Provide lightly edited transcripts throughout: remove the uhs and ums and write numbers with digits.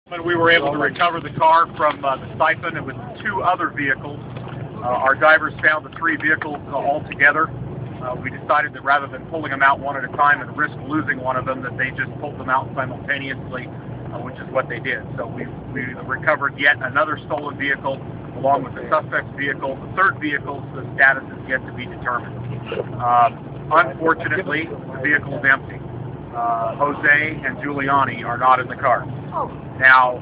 When we were able to recover the car from the siphon, it was 2 other vehicles. Our divers found the 3 vehicles all together. We decided that rather than pulling them out one at a time and risk losing one of them, that they just pulled them out simultaneously, which is what they did. So we recovered yet another stolen vehicle along with the suspect's vehicle. The 3rd vehicle's status is yet to be determined. Unfortunately, the vehicle is empty. Jose and Giuliani are not in the car. Now,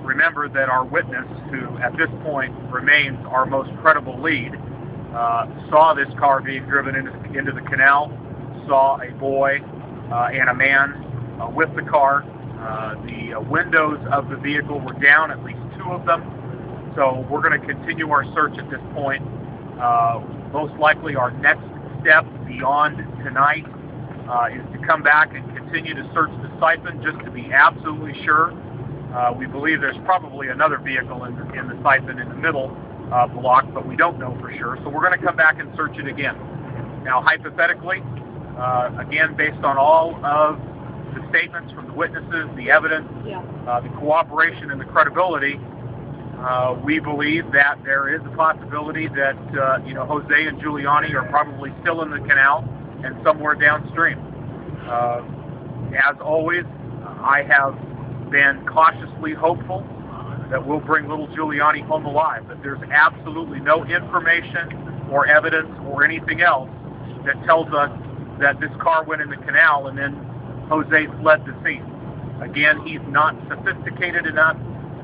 remember that our witness, who at this point remains our most credible lead, saw this car being driven into the canal, saw a boy and a man with the car. The windows of the vehicle were down, at least 2 of them. So we're going to continue our search at this point. Most likely our next step beyond tonight is to come back and continue to search the siphon just to be absolutely sure. We believe there's probably another vehicle in the siphon in the middle block, but we don't know for sure. So we're going to come back and search it again. Now, hypothetically, again, based on all of the statements from the witnesses, the evidence, the cooperation, and the credibility, we believe that there is a possibility that Jose and Giuliani are probably still in the canal and somewhere downstream. As always, I have been cautiously hopeful that we'll bring little Giuliani home alive, but there's absolutely no information or evidence or anything else that tells us that this car went in the canal and then Jose fled the scene. Again, he's not sophisticated enough,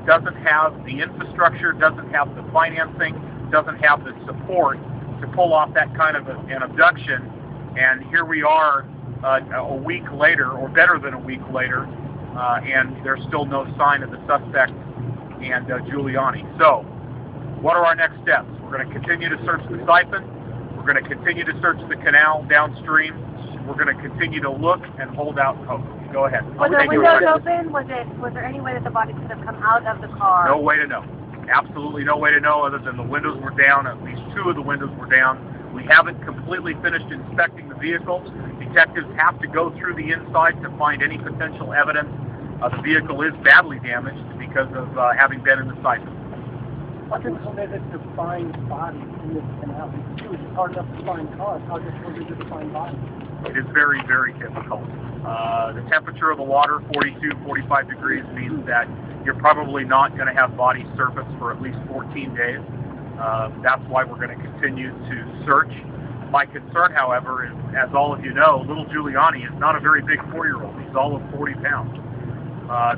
doesn't have the infrastructure, doesn't have the financing, doesn't have the support to pull off that kind of an abduction. And here we are a week later, or better than a week later, and there's still no sign of the suspect and Giuliani. So, what are our next steps? We're going to continue to search the siphon. We're going to continue to search the canal downstream. We're going to continue to look and hold out hope. Go ahead. Was the windows open? Was there any way that the body could have come out of the car? No way to know. Absolutely no way to know other than the windows were down. At least 2 of the windows were down. We haven't completely finished inspecting the vehicle. Detectives have to go through the inside to find any potential evidence. The vehicle is badly damaged because of having been in the siphon. What's the method to find bodies in this canal? It's hard enough to find cars. How difficult is it to find bodies? It is very, very difficult. The temperature of the water, 42, 45 degrees, means that you're probably not going to have bodies surface for at least 14 days. That's why we're going to continue to search. My concern, however, is, as all of you know, little Giuliani is not a very big 4-year-old. He's all of 40 pounds.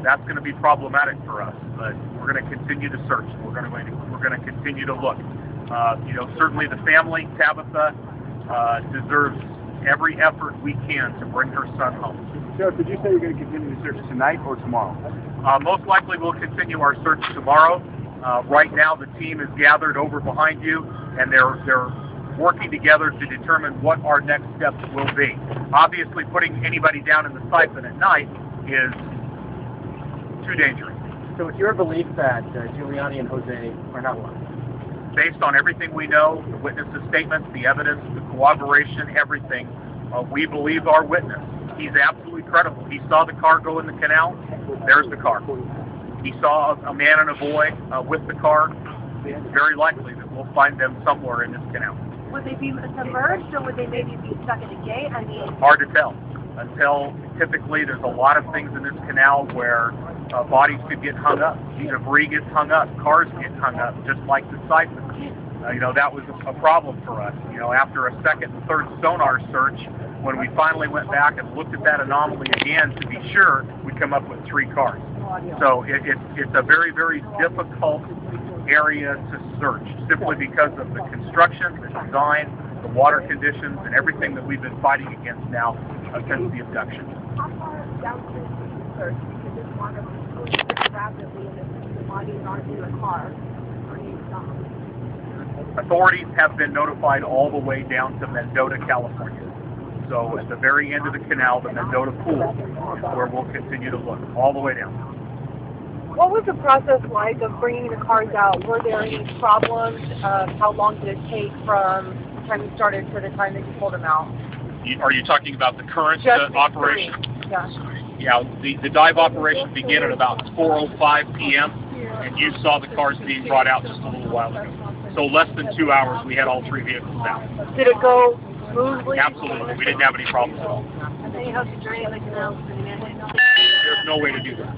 That's going to be problematic for us, but we're going to continue to search. We're going to continue to look. Certainly the family, Tabitha, deserves every effort we can to bring her son home. Sheriff, did you say you're going to continue to search tonight or tomorrow? Most likely we'll continue our search tomorrow. Right now the team is gathered over behind you, and they're working together to determine what our next steps will be. Obviously, putting anybody down in the siphon at night is too dangerous. So it's your belief that Giuliani and Jose are not alive? Based on everything we know, the witnesses' statements, the evidence, the cooperation, everything, we believe our witness. He's absolutely credible. He saw the car go in the canal. There's the car. He saw a man and a boy with the car. It's very likely that we'll find them somewhere in this canal. Would they be submerged, or would they maybe be stuck in a gate? I mean, hard to tell. Until typically there's a lot of things in this canal where bodies could get hung up, debris gets hung up, cars get hung up, just like the siphon. That was a problem for us. After a second and third sonar search, when we finally went back and looked at that anomaly again to be sure, we come up with 3 cars. So it's a very, very difficult area to search, simply because of the construction, the design, the water conditions, and everything that we've been fighting against now since the abduction. how far downstream can you search? Because this water moves pretty rapidly, and the bodies aren't in the car. Authorities have been notified all the way down to Mendota, California. So at the very end of the canal, the Mendota Pool, is where we'll continue to look, all the way down. What was the process like of bringing the cars out? Were there any problems? How long did it take from the time you started to the time that you pulled them out? Are you talking about the current operation? Yeah. Yeah, the dive operation began at about 4:05 p.m. and you saw the cars being brought out just a little while ago. So less than 2 hours, we had all 3 vehicles out. Did it go smoothly? Absolutely, we didn't have any problems at all. There's no way to do that.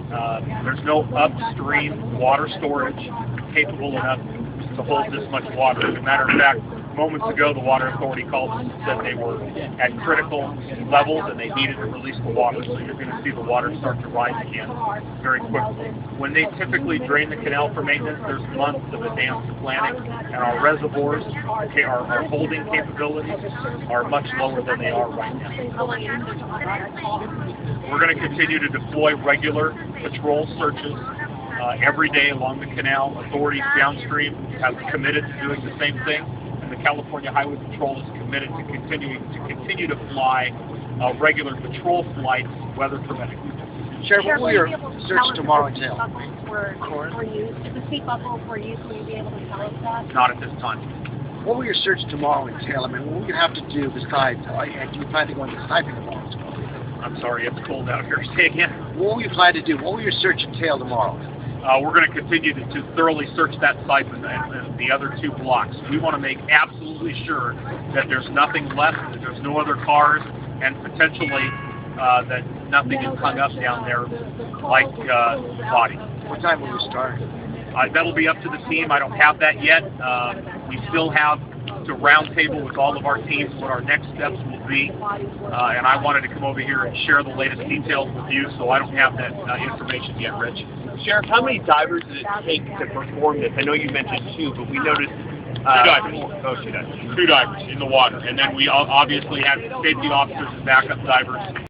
There's no upstream water storage capable enough to hold this much water. As a matter of fact, moments ago, the Water Authority called us and said they were at critical levels and they needed to release the water. So you're going to see the water start to rise again very quickly. When they typically drain the canal for maintenance, there's months of advanced planning, and our reservoirs, our holding capabilities are much lower than they are right now. We're going to continue to deploy regular patrol searches every day along the canal. Authorities downstream have committed to doing the same thing. The California Highway Patrol is committed to continue to fly regular patrol flights, weather permitting. Sheriff, what will your search tomorrow entail? If the speed bubbles were used, will you be able to tell us that? Not at this time. What will your search tomorrow entail? I mean, what will you have to do besides, do you plan to go into sniping tomorrow? I'm sorry, it's cold out here. Say again. What will you plan to do? What will your search entail tomorrow? We're going to continue to thoroughly search that site and the other 2 blocks. We want to make absolutely sure that there's nothing left, that there's no other cars, and potentially that nothing is hung up down there like bodies. What time will you start? That'll be up to the team. I don't have that yet. We still have to roundtable with all of our teams what our next steps will be, and I wanted to come over here and share the latest details with you, so I don't have that information yet, Rich. Sheriff, how many divers did it take to perform this? I know you mentioned 2, but we noticed 2 divers. Oh, 2 divers. 2 divers in the water, and then we obviously had safety officers and backup divers